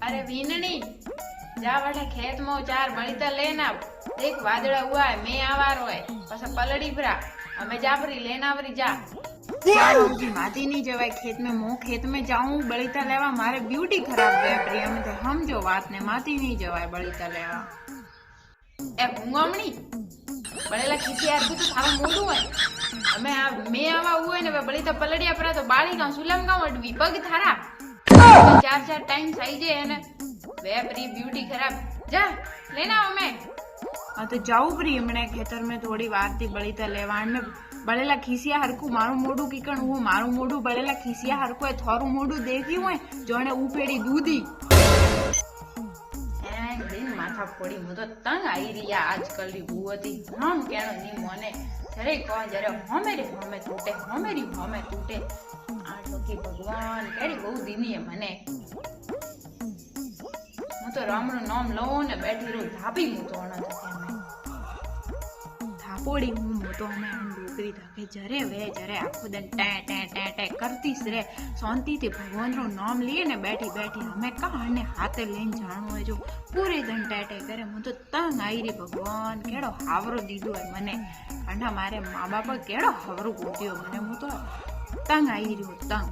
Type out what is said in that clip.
अरे वीननी जा वाले खेत में चार बळीता लेन आव देख वादड़ा हुआ है मैं आवारो है पछा पलड़ी भरा हमें जापरी लेन आवरी जा जी माती नहीं जवाय खेत में मो खेत में जाऊं बळीता लेवा मारे ब्यूटी खराब वेपरी हम तो हम जो बात ने माती नहीं जवाय बळीता लेवा ए भूंगमणी बळेला खिसियार तू तो थारो मोडू है हमें आ मैं आवा हुए ने बळीता पलड़िया परा तो बाળી का सुलम का अडवी पग थारा चार चार टाइम सही जे है ने वेपरी ब्यूटी खराब जा लेना हमें हाँ तो जाऊ प्री हमने खेतर में थोड़ी वार थी बळीता लेवाण में बळेला खिसिया हरकू मारू मोडू कीकण वो मारू मोडू बळेला खिसिया हरकू है थारू मोडू देख्યું है जोने उपेड़ी दूधी एक दिन माथा फोड़ी मु तो तंग आई रिया आजकल री बुवती हम केणो नी मोने जरे को जरे हमें टूटे आ तो की भगवान केड़ी बहु दीनी है मने मु तो राम नु नाम लो ने बैठी रो धापी मु तो न थके मैं धापोड़ी मु तो हमें हम डोकरी थके जरे आखो दिन टे टे टे टे करतीस रे शांति थी भगवान रो नाम लिए ने बैठी हमें कहाँ ने हाथे लेन जानो है जो पूरे दिन टे टे करे मु तो तंग आई री भगवान केड़ो हावरो दीदो है मने कांडा मारे माँ बाप केड़ो हावरो गोदियो मने मु तो तंग आई री तंग